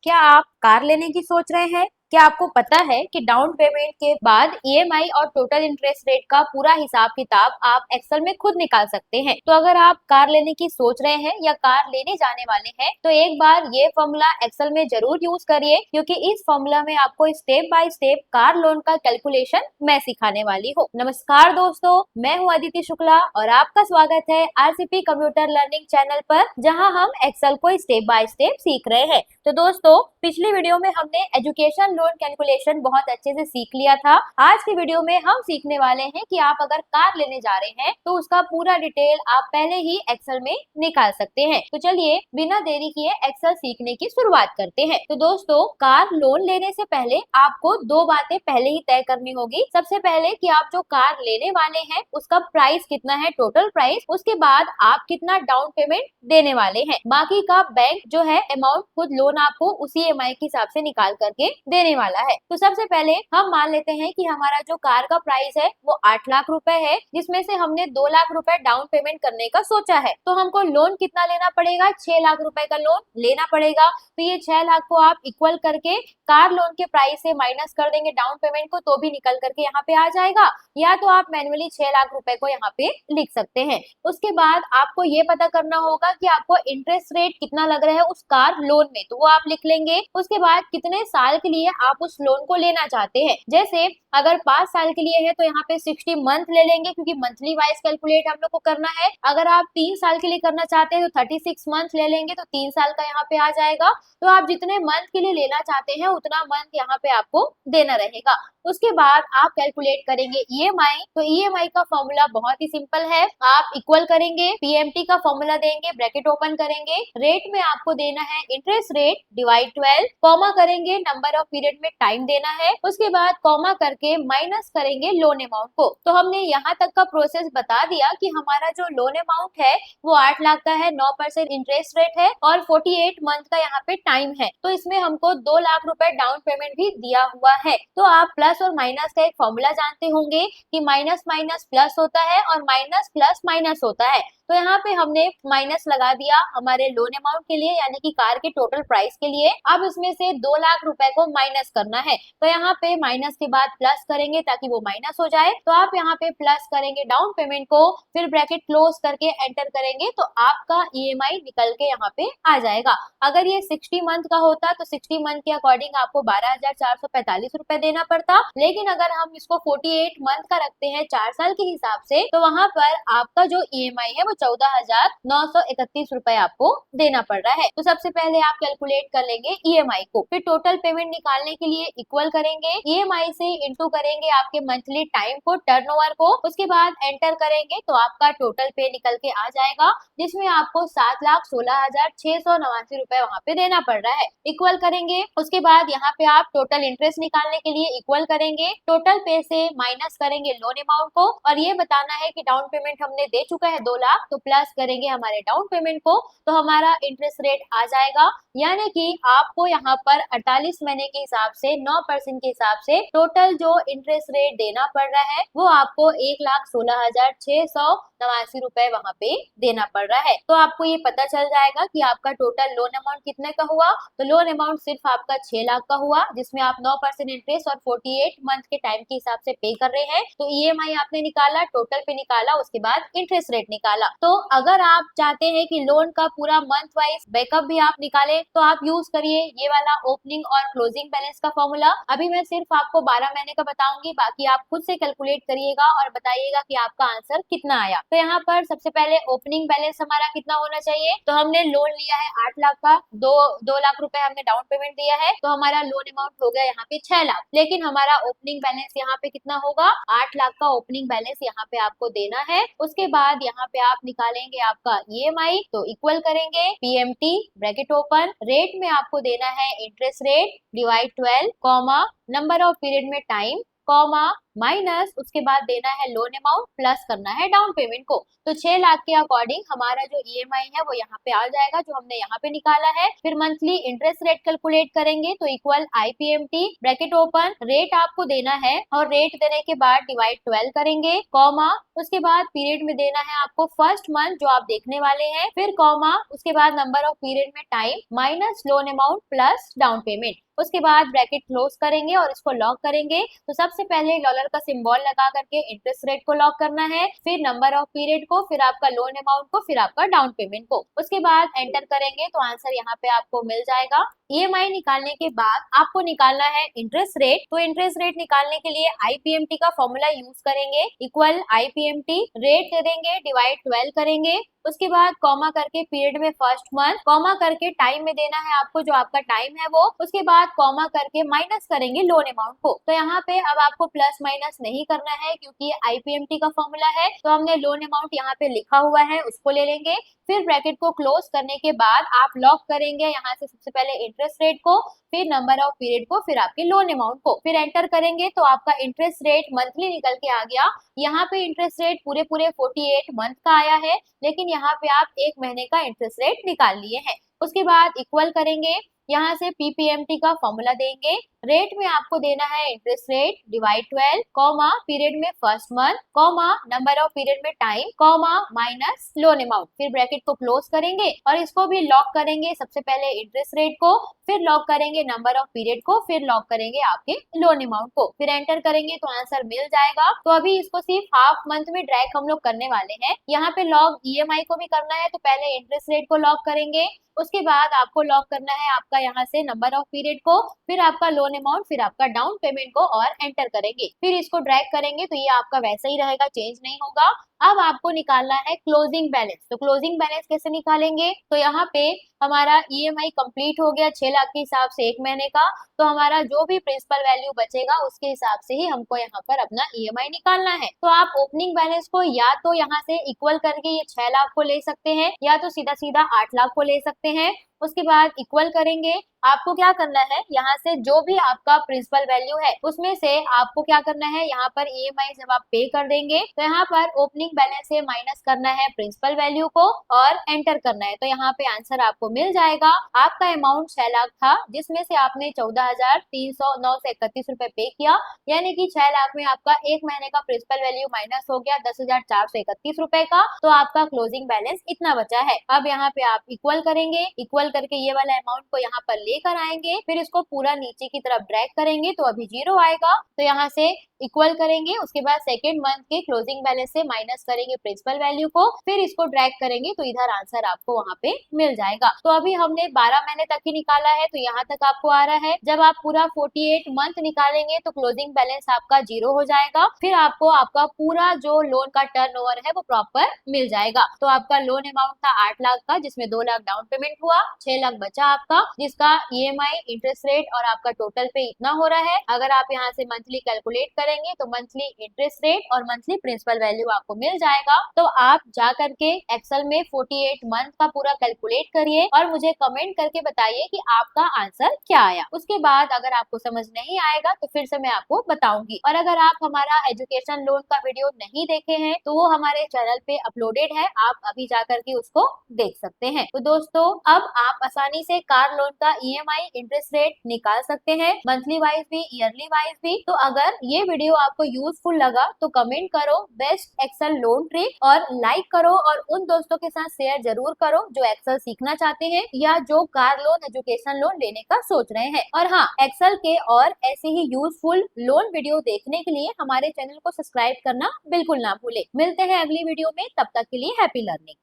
क्या आप कार लेने की सोच रहे हैं? क्या आपको पता है कि डाउन पेमेंट के बाद ईएमआई और टोटल इंटरेस्ट रेट का पूरा हिसाब किताब आप एक्सेल में खुद निकाल सकते हैं। तो अगर आप कार लेने की सोच रहे हैं या कार लेने जाने वाले हैं तो एक बार ये फॉर्मूला एक्सेल में जरूर यूज करिए, क्योंकि इस फॉर्मूला में आपको step by step car loan का कैलकुलेशन मैं सिखाने वाली हूँ। नमस्कार दोस्तों, मैं हूँ अदिति शुक्ला और आपका स्वागत है आरसीपी कंप्यूटर लर्निंग चैनल पर, जहाँ हम एक्सेल को स्टेप बाय स्टेप सीख रहे हैं। तो दोस्तों, पिछली वीडियो में हमने एजुकेशन लोन कैलकुलेशन बहुत अच्छे से सीख लिया था। आज की वीडियो में हम सीखने वाले हैं कि आप अगर कार लेने जा रहे हैं तो उसका पूरा डिटेल आप पहले ही एक्सेल में निकाल सकते हैं। तो चलिए बिना देरी किए एक्सेल सीखने की शुरुआत करते हैं। तो दोस्तों, कार लोन लेने से पहले आपको दो बातें पहले ही तय करनी होगी। सबसे पहले कि आप जो कार लेने वाले हैं उसका प्राइस कितना है, टोटल प्राइस। उसके बाद आप कितना डाउन पेमेंट देने वाले हैं। बाकी का बैंक जो है अमाउंट खुद लोन आपको उसी ईएमआई के हिसाब से निकाल करके देने वाला है। तो सबसे पहले हम मान लेते हैं कि हमारा जो कार का प्राइस है वो 8 लाख रुपए है, जिसमें से हमने 2 लाख रुपए डाउन पेमेंट करने का सोचा है। तो हमको लोन कितना लेना पड़ेगा, 6 लाख रुपए का लोन लेना पड़ेगा। तो ये 6 लाख को आप इक्वल करके कार लोन के प्राइस से माइनस कर देंगे डाउन पेमेंट को, तो भी निकल करके यहाँ पे आ जाएगा। या तो आप मैन्युअली 6 लाख रुपए को यहाँ पे लिख सकते हैं। उसके बाद आपको ये पता करना होगा कि आपको इंटरेस्ट रेट कितना लग रहा है उस कार लोन में, तो वो आप लिख लेंगे। उसके बाद कितने साल के लिए आप उस लोन को लेना चाहते हैं। जैसे अगर 5 साल के लिए है तो यहाँ पे 60 मंथ ले लेंगे, क्योंकि मंथली वाइज कैलकुलेट हम लोग को करना है। अगर आप 3 साल के लिए करना चाहते हैं तो 36 मंथ ले लेंगे, तो 3 साल का यहाँ पे आ जाएगा। तो आप जितने मंथ के लिए लेना चाहते हैं उतना मंथ यहाँ पे आपको देना रहेगा। उसके बाद आप कैलकुलेट करेंगे ईएमआई। तो ईएमआई का फॉर्मूला बहुत ही सिंपल है। आप इक्वल करेंगे, पीएमटी का फॉर्मूला देंगे, ब्रैकेट ओपन करेंगे, रेट में आपको देना है इंटरेस्ट रेट डिवाइड 12, कॉमा करेंगे, नंबर ऑफ पीरियड में टाइम देना है। उसके बाद कॉमा करके माइनस करेंगे लोन अमाउंट को। तो हमने यहाँ तक का प्रोसेस बता दिया कि हमारा जो लोन अमाउंट है वो 8 लाख का है, 9% इंटरेस्ट रेट है और 48 मंथ का यहाँ पे टाइम है। तो इसमें हमको 2 लाख रुपए डाउन पेमेंट भी दिया हुआ है। तो आप प्लस और माइनस का एक फॉर्मूला जानते होंगे कि माइनस माइनस प्लस होता है और माइनस प्लस माइनस होता है। तो यहाँ पे हमने माइनस लगा दिया हमारे लोन अमाउंट के लिए, यानी कि कार के टोटल प्राइस के लिए। अब इसमें से 2 लाख रुपए को माइनस करना है, तो यहाँ पे माइनस के बाद प्लस करेंगे ताकि वो माइनस हो जाए। तो आप यहाँ पे प्लस करेंगे डाउन पेमेंट को, फिर ब्रैकेट क्लोज करके एंटर करेंगे, तो आपका ईएमआई निकल के यहाँ पे आ जाएगा। अगर ये 60 मंथ का होता तो 60 मंथ के अकॉर्डिंग आपको 12,445 रुपए देना पड़ता। लेकिन अगर हम इसको 48 मंथ का रखते हैं 4 साल के हिसाब से, तो वहां पर आपका जो ईएमआई है वो 14,931 रुपए आपको देना पड़ रहा है। तो सबसे पहले आप कैलकुलेट कर लेंगे ईएमआई को, फिर टोटल पेमेंट निकालने के लिए इक्वल करेंगे, ईएमआई से इंटू करेंगे आपके मंथली टाइम को, टर्नओवर को। उसके बाद एंटर करेंगे तो आपका टोटल पे निकल के आ जाएगा, जिसमें आपको 7,16,689 रुपए वहां पे देना पड़ रहा है। इक्वल करेंगे, उसके बाद यहाँ पे आप टोटल इंटरेस्ट निकालने के लिए इक्वल करेंगे, टोटल पे से माइनस करेंगे लोन अमाउंट को, और ये बताना है कि डाउन पेमेंट हमने दे चुका है 2 लाख, तो प्लस करेंगे हमारे डाउन पेमेंट को, तो हमारा इंटरेस्ट रेट आ जाएगा। यानी कि आपको यहाँ पर 48 महीने के हिसाब से 9% के हिसाब से टोटल जो इंटरेस्ट रेट देना पड़ रहा है वो आपको 1,16,689 रुपए वहां पे देना पड़ रहा है। तो आपको ये पता चल जाएगा कि आपका टोटल लोन अमाउंट कितने का हुआ। तो लोन अमाउंट सिर्फ आपका 6 लाख का हुआ, जिसमें आप 9% इंटरेस्ट और 48 मंथ के टाइम के हिसाब से पे कर रहे हैं। तो ईएमआई आपने निकाला, टोटल पे निकाला, उसके बाद इंटरेस्ट रेट निकाला। तो अगर आप चाहते हैं कि लोन का पूरा मंथ वाइज बैकअप भी आप निकालें तो आप यूज करिए ये वाला ओपनिंग और क्लोजिंग बैलेंस का फॉर्मूला। अभी मैं सिर्फ आपको 12 महीने का बताऊंगी, बाकी आप खुद से कैलकुलेट करिएगा और बताइएगा कि आपका आंसर कितना आया। तो यहाँ पर सबसे पहले ओपनिंग बैलेंस हमारा कितना होना चाहिए। तो हमने लोन लिया है 8 लाख का, 2 लाख रुपए हमने डाउन पेमेंट दिया है, तो हमारा लोन अमाउंट हो गया यहाँ पे 6 लाख। लेकिन हमारा ओपनिंग बैलेंस यहाँ पे कितना होगा, 8 लाख का ओपनिंग बैलेंस यहाँ पे आपको देना है। उसके बाद यहाँ पे आप निकालेंगे आपका ईएमआई, तो इक्वल करेंगे पीएमटी, ब्रैकेट ओपन, रेट में आपको देना है interest rate divide 12, comma, number of period में टाइम, कॉमा, माइनस उसके बाद देना है लोन अमाउंट प्लस करना है डाउन पेमेंट को। तो 6 लाख के अकॉर्डिंग हमारा जो ईएमआई है वो यहाँ पे आ जाएगा जो हमने यहाँ पे निकाला है। फिर मंथली इंटरेस्ट रेट कैलकुलेट करेंगे तो equal IPMT bracket open rate आपको देना है और रेट देने के बाद डिवाइड 12 करेंगे कॉमा उसके बाद पीरियड में देना है आपको फर्स्ट मंथ जो आप देखने वाले हैं, फिर कॉमा उसके बाद नंबर ऑफ पीरियड में time minus loan amount plus down payment. उसके बाद ब्रैकेट क्लोज करेंगे और इसको लॉक करेंगे। तो सबसे पहले डॉलर का सिंबल लगा करके इंटरेस्ट रेट को लॉक करना है, फिर नंबर ऑफ पीरियड को, फिर आपका लोन अमाउंट को, फिर आपका डाउन पेमेंट को। उसके बाद एंटर करेंगे तो आंसर यहाँ पे आपको मिल जाएगा। ईएमआई निकालने के बाद आपको निकालना है इंटरेस्ट रेट। तो इंटरेस्ट रेट निकालने के लिए आईपीएमटी का फॉर्मूला यूज करेंगे इक्वल आईपीएमटी रेट दे देंगे डिवाइड 12 करेंगे। उसके बाद कॉमा करके पीरियड में फर्स्ट मंथ, कॉमा करके टाइम में देना है आपको जो आपका टाइम है वो, उसके बाद कॉमा करके माइनस करेंगे लोन अमाउंट को। तो यहाँ पे अब आपको प्लस माइनस नहीं करना है क्योंकि ये आईपीएमटी का फॉर्मूला है। तो हमने लोन अमाउंट यहाँ पे लिखा हुआ है उसको ले लेंगे। फिर ब्रैकेट को क्लोज करने के बाद आप लॉक करेंगे यहाँ से सबसे पहले इंटरेस्ट रेट को, फिर नंबर ऑफ पीरियड को, फिर आपके लोन अमाउंट को, फिर एंटर करेंगे तो आपका इंटरेस्ट रेट मंथली निकल के आ गया। यहाँ पे इंटरेस्ट रेट पूरे 48 मंथ का आया है, लेकिन यहाँ पे आप एक महीने का इंटरेस्ट रेट निकाल लिए हैं। उसके बाद इक्वल करेंगे, यहाँ से पीपीएमटी का फॉर्मूला देंगे। रेट में आपको देना है interest rate divide 12 comma period में first month comma number of period में time comma minus loan amount. फिर ब्रैकेट को क्लोज करेंगे और इसको भी लॉक करेंगे, सबसे पहले इंटरेस्ट रेट को, फिर लॉक करेंगे नंबर ऑफ पीरियड को, फिर लॉक करेंगे आपके लोन अमाउंट को, फिर एंटर करेंगे तो आंसर मिल जाएगा। तो अभी इसको सिर्फ हाफ मंथ में ड्रैग हम लोग करने वाले हैं। यहाँ पे लॉग ईएमआई को भी करना है तो पहले इंटरेस्ट रेट को लॉक करेंगे, उसके बाद आपको लॉक करना है आपका यहाँ से नंबर ऑफ पीरियड को, फिर आपका लोन अमाउंट, फिर आपका डाउन पेमेंट को और एंटर करेंगे। फिर इसको ड्रैग करेंगे तो ये आपका वैसा ही रहेगा, चेंज नहीं होगा। अब आपको निकालना है क्लोजिंग बैलेंस। तो क्लोजिंग बैलेंस कैसे निकालेंगे, तो यहाँ पे हमारा ईएमआई कंप्लीट हो गया 6 लाख के हिसाब से एक महीने का, तो हमारा जो भी प्रिंसिपल वैल्यू बचेगा उसके हिसाब से ही हमको यहाँ पर अपना ईएमआई निकालना है। तो आप ओपनिंग बैलेंस को या तो यहाँ से इक्वल करके ये 6 लाख को ले सकते हैं या तो सीधा सीधा 8 लाख को ले सकते हैं। उसके बाद इक्वल करेंगे, आपको क्या करना है यहाँ से जो भी आपका प्रिंसिपल वैल्यू है उसमें से आपको क्या करना है, यहाँ पर ईएमआई जब आप पे कर देंगे तो यहाँ पर ओपनिंग बैलेंस से माइनस करना है प्रिंसिपल वैल्यू को और एंटर करना है। तो यहाँ पे आंसर आपको मिल जाएगा। आपका अमाउंट 6 लाख था जिसमें से आपने 14,309 से 31 रुपए पे किया, यानी कि 6 लाख में आपका एक महीने का प्रिंसिपल वैल्यू माइनस हो गया 10,431 रुपए का। तो आपका क्लोजिंग बैलेंस इतना बचा है। अब यहाँ पे आप इक्वल करेंगे, इक्वल करके ये वाला अमाउंट को यहाँ पर लेकर आएंगे, फिर इसको पूरा नीचे की तरफ ड्रैग करेंगे तो अभी 0 आएगा। तो यहाँ से इक्वल करेंगे, उसके बाद सेकेंड मंथ के क्लोजिंग बैलेंस से माइनस करेंगे प्रिंसिपल वैल्यू को, फिर इसको ड्रैग करेंगे तो इधर आंसर आपको वहाँ पे मिल जाएगा। तो अभी हमने 12 महीने तक ही निकाला है तो यहाँ तक आपको आ रहा है। जब आप पूरा 48 मंथ निकालेंगे तो क्लोजिंग बैलेंस आपका 0 हो जाएगा, फिर आपको आपका पूरा जो लोन का टर्नओवर है वो प्रॉपर मिल जाएगा। तो आपका लोन अमाउंट था 8 लाख का जिसमें 2 लाख डाउन पेमेंट हुआ, 6 लाख बचा आपका जिसका ईएमआई इंटरेस्ट रेट और आपका टोटल पे इतना हो रहा है। अगर आप यहाँ से मंथली कैलकुलेट करेंगे तो मंथली इंटरेस्ट रेट और मंथली प्रिंसिपल वैल्यू आपको मिल जाएगा। तो आप जा करके एक्सेल में 48 मंथ का पूरा कैलकुलेट करिए और मुझे कमेंट करके बताइए कि आपका आंसर क्या आया। उसके बाद अगर आपको समझ नहीं आएगा तो फिर से मैं आपको बताऊंगी। और अगर आप हमारा एजुकेशन लोन का वीडियो नहीं देखे हैं तो वो हमारे चैनल पे अपलोडेड है, आप अभी जा करके उसको देख सकते हैं। तो दोस्तों अब आप आसानी से कार लोन का ईएमआई इंटरेस्ट रेट निकाल सकते हैं, मंथली वाइज भी ईयरली वाइज भी। तो अगर ये वीडियो आपको यूजफुल लगा तो कमेंट करो बेस्ट एक्सेल लोन ट्रिक और लाइक करो और उन दोस्तों के साथ शेयर जरूर करो जो एक्सेल सीखना चाहते हैं या जो कार लोन एजुकेशन लोन लेने का सोच रहे हैं। और हाँ, एक्सेल के और ऐसे ही यूजफुल लोन वीडियो देखने के लिए हमारे चैनल को सब्सक्राइब करना बिल्कुल ना भूले। मिलते हैं अगली वीडियो में, तब तक के लिए हैप्पी लर्निंग।